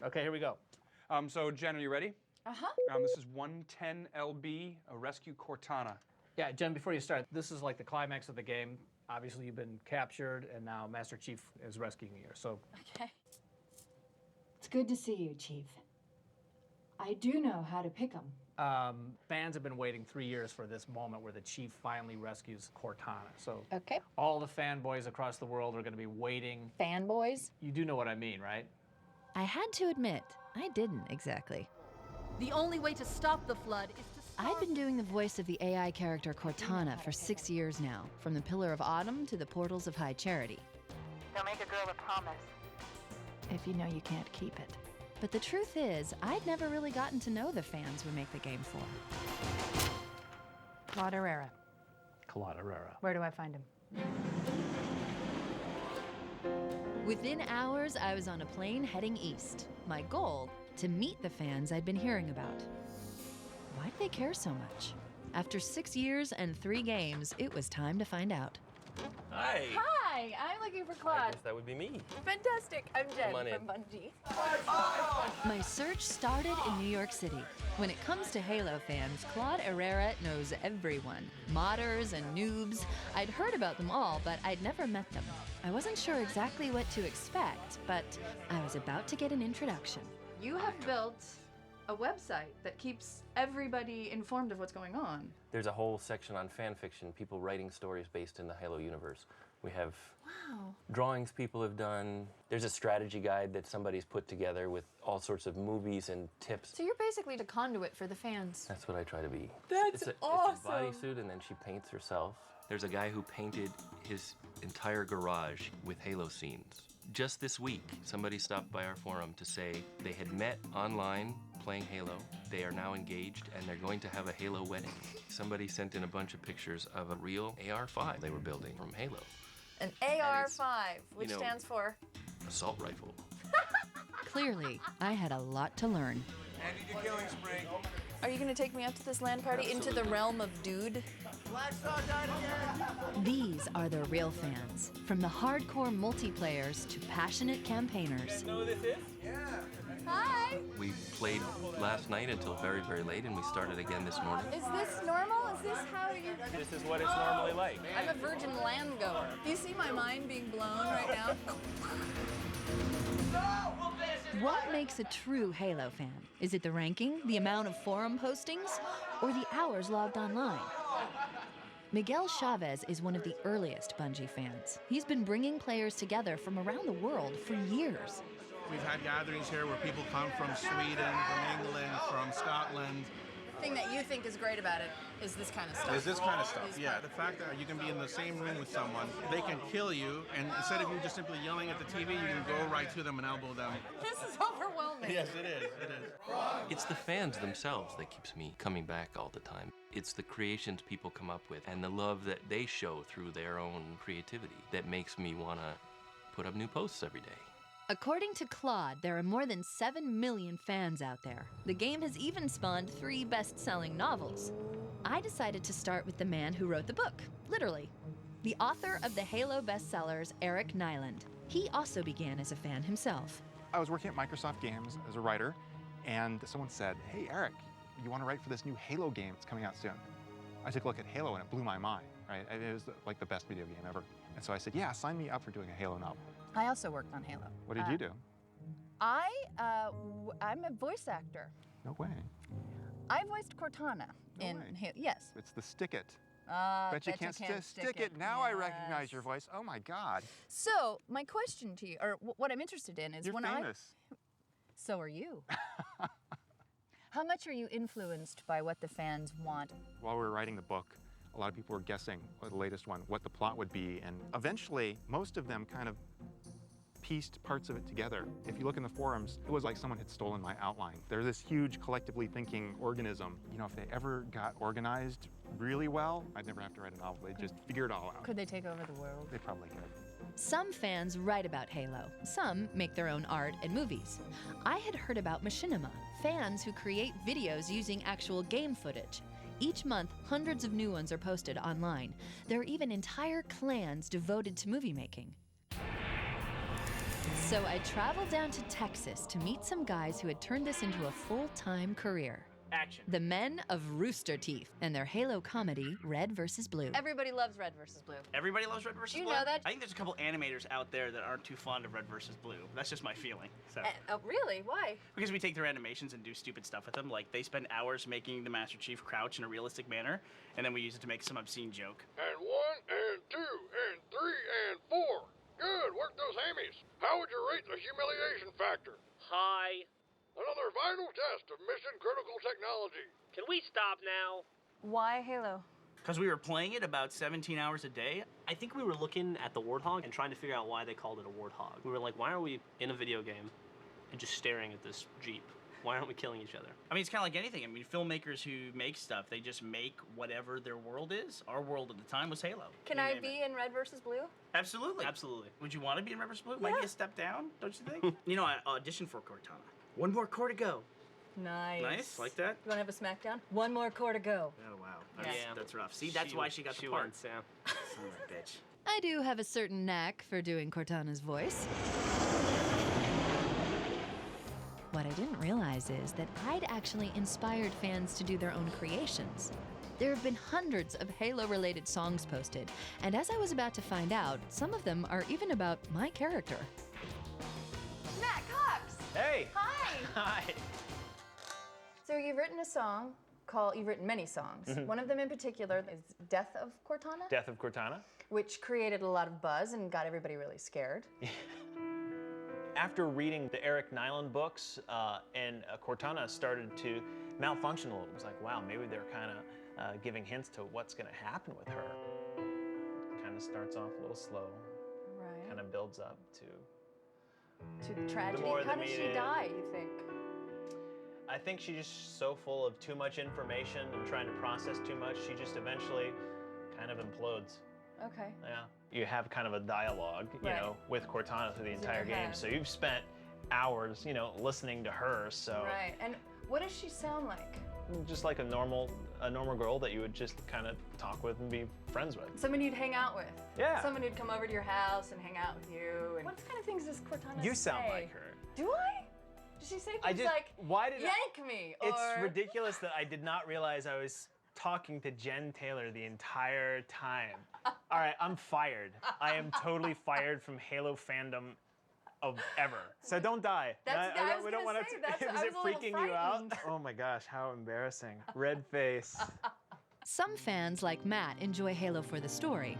Okay, here we go. So, Jen, are you ready? Uh-huh. This is 110 LB, Rescue Cortana. Yeah, Jen, before you start, this is like the climax of the game. Obviously, you've been captured, and now Master Chief is rescuing you, so... Okay. It's good to see you, Chief. I do know how to pick 'em. Fans have been waiting 3 years for this moment where the Chief finally rescues Cortana. So Okay. all the fanboys across the world are going to be waiting. Fanboys? You do know what I mean, right? I had to admit, I didn't exactly. The only way to stop the flood is to stop... I've been doing the voice of the AI character Cortana for 6 years now, from the Pillar of Autumn to the Portals of High Charity. They'll make a girl a promise. If you know you can't keep it. But the truth is, I'd never really gotten to know the fans we make the game for. Claude Herrera. Claude Herrera. Where do I find him? Within hours, I was on a plane heading east. My goal, to meet the fans I'd been hearing about. Why do they care so much? After 6 years and 3 games, it was time to find out. Hi. Hi, I'm looking for I Claude. guess that would be me. Fantastic. I'm Jen Come on from in. Bungie. My search started in New York City. When it comes to Halo fans, Claude Herrera knows everyone. Modders and noobs. I'd heard about them all, but I'd never met them. I wasn't sure exactly what to expect, but I was about to get an introduction. You have built a website that keeps everybody informed of what's going on. There's a whole section on fan fiction, people writing stories based in the Halo universe. We have drawings people have done. There's a strategy guide that somebody's put together with all sorts of movies and tips. So you're basically the conduit for the fans. That's what I try to be. That's awesome. It's a bodysuit, and then she paints herself. There's a guy who painted his entire garage with Halo scenes. Just this week, somebody stopped by our forum to say they had met online playing Halo. They are now engaged, and they're going to have a Halo wedding. Somebody sent in a bunch of pictures of a real AR-5 they were building from Halo. An AR-5, which you know, stands for? Assault rifle. Clearly, I had a lot to learn. Andy, the killing spree. Are you going to take me up to this land party into the realm of dude? These are the real fans, from the hardcore multiplayers to passionate campaigners. You know who this is? Yeah. Hi. We played last night until very, very late, and we started again this morning. Is this normal? Is this how you... This is what it's normally like. I'm a virgin land goer. Do you see my mind being blown right now? What makes a true Halo fan? Is it the ranking, the amount of forum postings, or the hours logged online? Miguel Chavez is one of the earliest Bungie fans. He's been bringing players together from around the world for years. We've had gatherings here where people come from Sweden, from England, from Scotland. The thing that you think is great about it is this kind of stuff. Is this kind of stuff, yeah. The fact that you can be in the same room with someone, they can kill you, and instead of you just simply yelling at the TV, you can go right to them and elbow them. This is overwhelming. Yes, it is, it is. It's the fans themselves that keeps me coming back all the time. It's the creations people come up with and the love that they show through their own creativity that makes me want to put up new posts every day. According to Claude, there are more than 7 million fans out there. The game has even spawned 3 best-selling novels. I decided to start with the man who wrote the book, literally. The author of the Halo bestsellers, Eric Nyland. He also began as a fan himself. I was working at Microsoft Games as a writer, and someone said, "Hey, Eric, you want to write for this new Halo game that's coming out soon?" I took a look at Halo, and it blew my mind, right? It was like the best video game ever. And so I said, yeah, sign me up for doing a Halo novel. I also worked on Halo. What did you do? I'm a voice actor. No way. I voiced Cortana in Halo. Yes. It's the stick it. Bet you can't stick it. Now I recognize your voice. Oh my God. So my question to you, or what I'm interested in, is You're when famous. So are you. How much are you influenced by what the fans want? While we were writing the book, a lot of people were guessing, the latest one, what the plot would be, and eventually, most of them kind of pieced parts of it together. If you look in the forums, it was like someone had stolen my outline. They're this huge collectively thinking organism. You know, if they ever got organized really well, I'd never have to write a novel. They'd just figure it all out. Could they take over the world? They probably could. Some fans write about Halo. Some make their own art and movies. I had heard about Machinima, fans who create videos using actual game footage. Each month, hundreds of new ones are posted online. There are even entire clans devoted to movie making. So I traveled down to Texas to meet some guys who had turned this into a full-time career. Action. The men of Rooster Teeth and their Halo comedy, Red vs. Blue. Everybody loves red versus blue. Everybody loves Red versus You Blue? know that? I think there's a couple animators out there that aren't too fond of Red versus Blue. That's just my feeling. So. Oh, really? Why? Because we take their animations and do stupid stuff with them. Like, they spend hours making the Master Chief crouch in a realistic manner, and then we use it to make some obscene joke. And 1, and 2, and 3, and 4. Good, work those hammies. How would you rate the humiliation factor? High. Another vital test of mission critical technology. Can we stop now? Why Halo? Because we were playing it about 17 hours a day. I think we were looking at the Warthog and trying to figure out why they called it a Warthog. We were like, why are we in a video game and just staring at this Jeep? Why aren't we killing each other? I mean, it's kind of like anything. I mean, filmmakers who make stuff, they just make whatever their world is. Our world at the time was Halo. Can I be in red versus blue? Absolutely. Absolutely. Would you want to be in Red vs. Blue? Might be a step down, don't you think? You know, I auditioned for Cortana. One more core to go. Nice. Nice, like that? You want to have a smackdown? One more core to go. Oh, wow. Yeah. That's rough. See, that's why she got the part. Wants, yeah. Son of a bitch. I do have a certain knack for doing Cortana's voice. What I didn't realize is that I'd actually inspired fans to do their own creations. There have been hundreds of Halo-related songs posted, and as I was about to find out, some of them are even about my character. Matt Cox! Hey! Hi! Hi! So you've written a song called, you've written many songs. One of them in particular is Death of Cortana, Death of Cortana. which created a lot of buzz and got everybody really scared. After reading the Eric Nyland books, and Cortana started to malfunction a little. It was like, wow, maybe they're kind of giving hints to what's going to happen with her. Kind of starts off a little slow, Right. kind of builds up to To the tragedy. more How the did she media- die, you think? I think she's just so full of too much information and trying to process too much, she just eventually kind of implodes. Okay. Yeah. You have kind of a dialogue, you Right. know, with Cortana through the It's in entire your game. head. So you've spent hours, you know, listening to her. So Right. And what does she sound like? just like a normal girl that you would just kind of talk with and be friends with. Someone you'd hang out with. Yeah. Someone who'd come over to your house and hang out with you. And what kind of things does Cortana You say? sound like her. Do I? Does she say things I just, like, why did yank me? Or... It's ridiculous that I did not realize I was talking to Jen Taylor the entire time. All right, I'm fired. I am totally fired from Halo fandom of ever. So don't die. I was we don't gonna want say, to. that's- Is I it was a little freaking you out? frightened. Oh my gosh, how embarrassing. Red face. Some fans, like Matt, enjoy Halo for the story.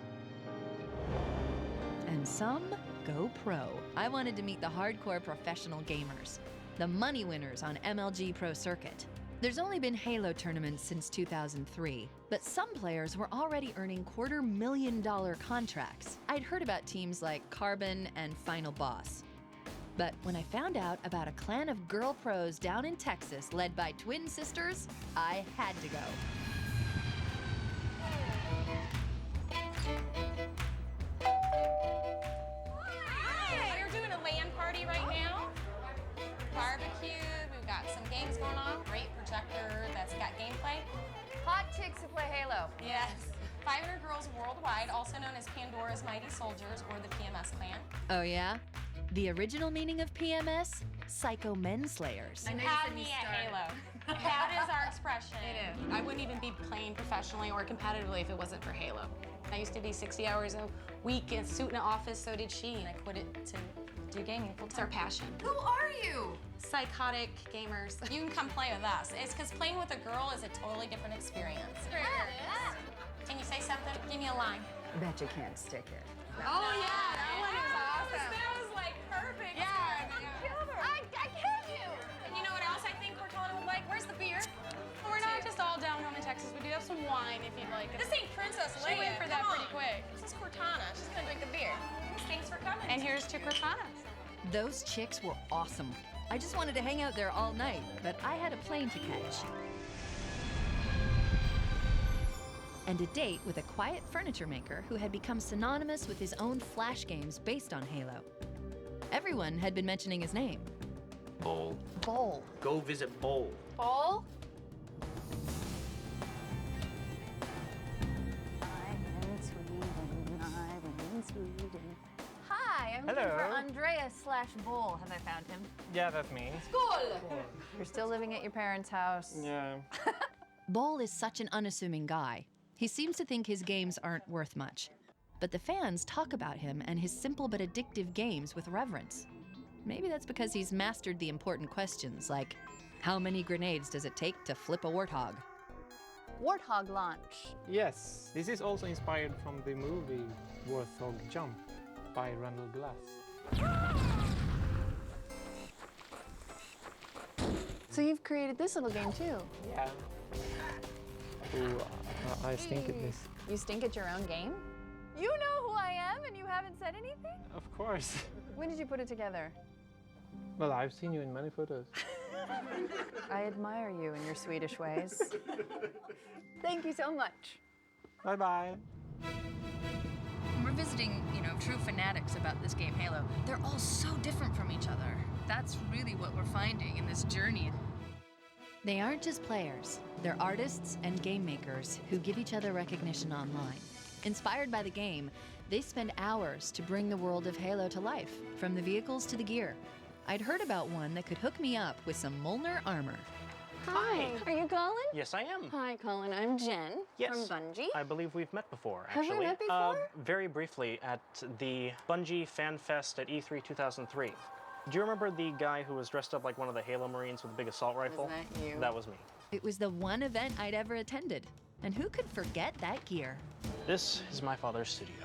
And some go pro. I wanted to meet the hardcore professional gamers, the money winners on MLG Pro Circuit. There's only been Halo tournaments since 2003, but some players were already earning $250,000 contracts. I'd heard about teams like Carbon and Final Boss. But when I found out about a clan of girl pros down in Texas led by twin sisters, I had to go. We're doing a LAN party right now. Barbecue, we've got some games going on. Great projector that's got gameplay. Hot chicks who play Halo. Yes. 500 Girls Worldwide, also known as Pandora's Mighty Soldiers or the PMS clan. Oh yeah? The original meaning of PMS? Psycho Menslayers. You had me at Halo. That is our expression. It is. I wouldn't even be playing professionally or competitively if it wasn't for Halo. I used to be 60 hours a week in a suit in an office, so did she, and I quit it to do gaming. It's our passion. Who are you? Psychotic gamers. You can come play with us. It's because playing with a girl is a totally different experience. Can you say something? Give me a line. Bet you can't stick it. Oh, yeah, that one was awesome. That was like perfect. Yeah. I killed you. And you know what else I think Cortana would like? Where's the beer? We're not just all down home in Texas. We do have some wine if you'd like it. This ain't Princess Leia. She went for that pretty quick. This is Cortana. She's gonna drink the beer. Thanks for coming. And here's to Cortana. Those chicks were awesome. I just wanted to hang out there all night, but I had a plane to catch. And a date with a quiet furniture maker who had become synonymous with his own Flash games based on Halo. Everyone had been mentioning his name. Bowl. Bowl. Go visit Bowl. Bowl? Hi, I'm looking for Andreas/Bull. Have I found him? Yeah, that's me. School! You're still living at your parents' house. Yeah. Bol is such an unassuming guy. He seems to think his games aren't worth much. But the fans talk about him and his simple but addictive games with reverence. Maybe that's because he's mastered the important questions like, how many grenades does it take to flip a warthog? Warthog launch. Yes, this is also inspired from the movie Warthog Jump by Randall Glass. So you've created this little game too? Yeah. Ooh, I stink at this. You stink at your own game? You know who I am and you haven't said anything? Of course. When did you put it together? Well, I've seen you in many photos. I admire you and your Swedish ways. Thank you so much. Bye-bye. We're visiting, true fanatics about this game, Halo. They're all so different from each other. That's really what we're finding in this journey. They aren't just players, they're artists and game makers who give each other recognition online. Inspired by the game, they spend hours to bring the world of Halo to life, from the vehicles to the gear. I'd heard about one that could hook me up with some Mjolnir armor. Hi. Are you Colin? Yes, I am. Hi, Colin. I'm Jen Yes. from Bungie. I believe we've met before, Have actually. we met before? Very briefly at the Bungie Fan Fest at E3 2003. Do you remember the guy who was dressed up like one of the Halo Marines with a big assault rifle? Was that you? That was me. It was the one event I'd ever attended. And who could forget that gear? This is my father's studio.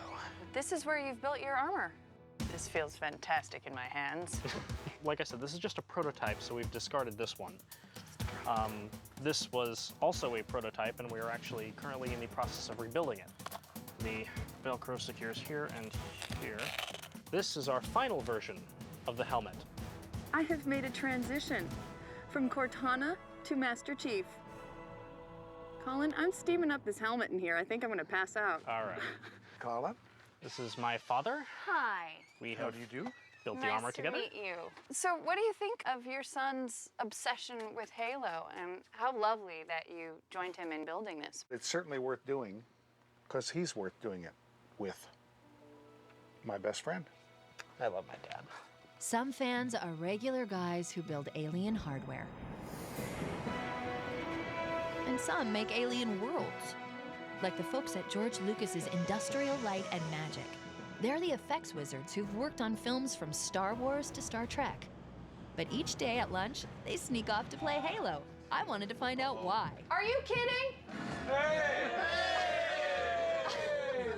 This is where you've built your armor. This feels fantastic in my hands. Like I said, this is just a prototype, so we've discarded this one. This was also a prototype, and we are actually currently in the process of rebuilding it. The Velcro secures here and here. This is our final version of the helmet. I have made a transition from Cortana to Master Chief. Colin, I'm steaming up this helmet in here. I think I'm gonna pass out. All right. Colin? This is my father. Hi. We How have do you do? built the armor together. Nice to meet you. So what do you think of your son's obsession with Halo, and how lovely that you joined him in building this? It's certainly worth doing, because he's worth doing it with. My best friend. I love my dad. Some fans are regular guys who build alien hardware. And some make alien worlds, like the folks at George Lucas's Industrial Light and Magic. They're the effects wizards who've worked on films from Star Wars to Star Trek. But each day at lunch, they sneak off to play Halo. I wanted to find out why. Are you kidding?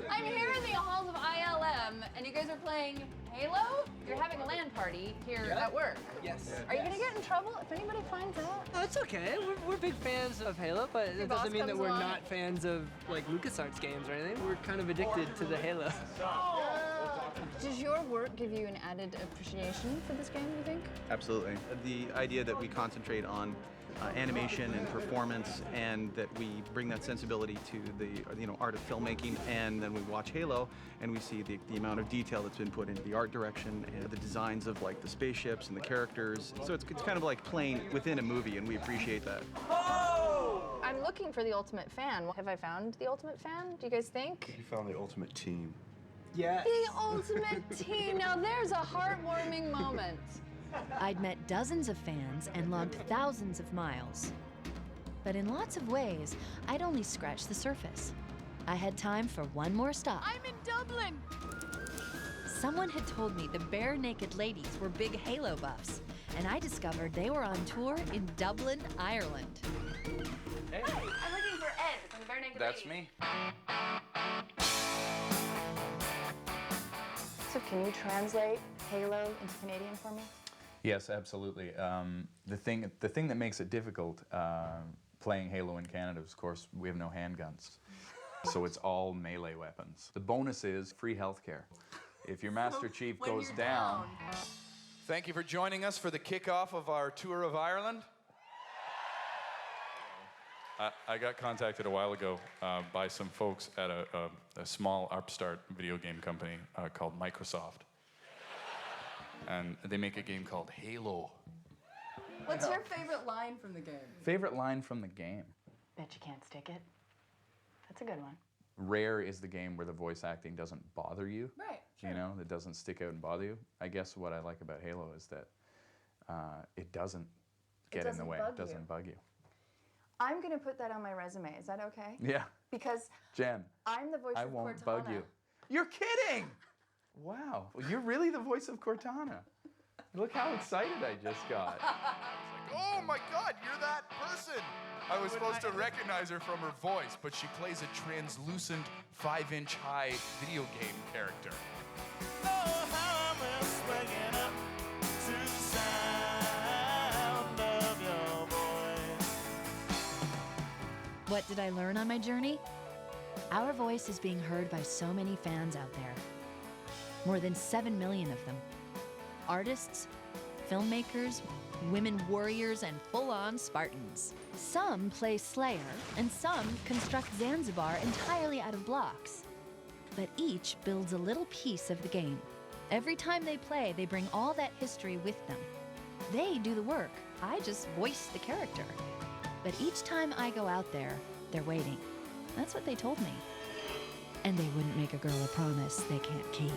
I'm here in the halls of ILM, and you guys are playing Halo? You're having a LAN party here at work. Yes. Are you gonna get in trouble if anybody finds out? Oh, it's okay. We're big fans of Halo, but Your it boss doesn't mean that comes we're along. not fans of like LucasArts games or anything. We're kind of addicted to the Halo. Does your work give you an added appreciation for this game, you think? Absolutely. The idea that we concentrate on animation and performance, and that we bring that sensibility to the art of filmmaking, and then we watch Halo and we see the amount of detail that's been put into the art direction and the designs of like the spaceships and the characters. So it's kind of like playing within a movie, and we appreciate that. I'm looking for the ultimate fan. Have I found the ultimate fan, do you guys think? You found the ultimate team. Yeah. The ultimate team. Now there's a heartwarming moment. I'd met dozens of fans and logged thousands of miles. But in lots of ways, I'd only scratched the surface. I had time for one more stop. I'm in Dublin. Someone had told me the bare naked ladies were big Halo buffs, and I discovered they were on tour in Dublin, Ireland. Hey. Hi, I'm looking for Ed from the Bare Naked That's Ladies. me. So can you translate Halo into Canadian for me? Yes, absolutely. The thing that makes it difficult playing Halo in Canada is, of course, we have no handguns. So it's all melee weapons. The bonus is free healthcare. If your Master Chief goes down... Thank you for joining us for the kickoff of our tour of Ireland. I got contacted a while ago by some folks at a small upstart video game company called Microsoft. And they make a game called Halo. What's your favorite line from the game? Favorite line from the game? Bet you can't stick it. That's a good one. Rare is the game where the voice acting doesn't bother you. Right, You know, that doesn't stick out and bother you. I guess what I like about Halo is that it doesn't get in the way. It doesn't bug you. I'm going to put that on my resume. Is that okay? Yeah. Because Jen, I'm the voice I of won't Cortana. bug you. You're kidding! Wow. You're really the voice of Cortana. Look how excited I just got. Oh my God, you're that person! I was supposed to recognize her from her voice, but she plays a translucent 5-inch high video game character. What did I learn on my journey? Our voice is being heard by so many fans out there. More than 7 million of them. Artists, filmmakers, women warriors, and full-on Spartans. Some play Slayer, and some construct Zanzibar entirely out of blocks. But each builds a little piece of the game. Every time they play, they bring all that history with them. They do the work. I just voice the character. But each time I go out there, they're waiting. That's what they told me. And they wouldn't make a girl a promise they can't keep.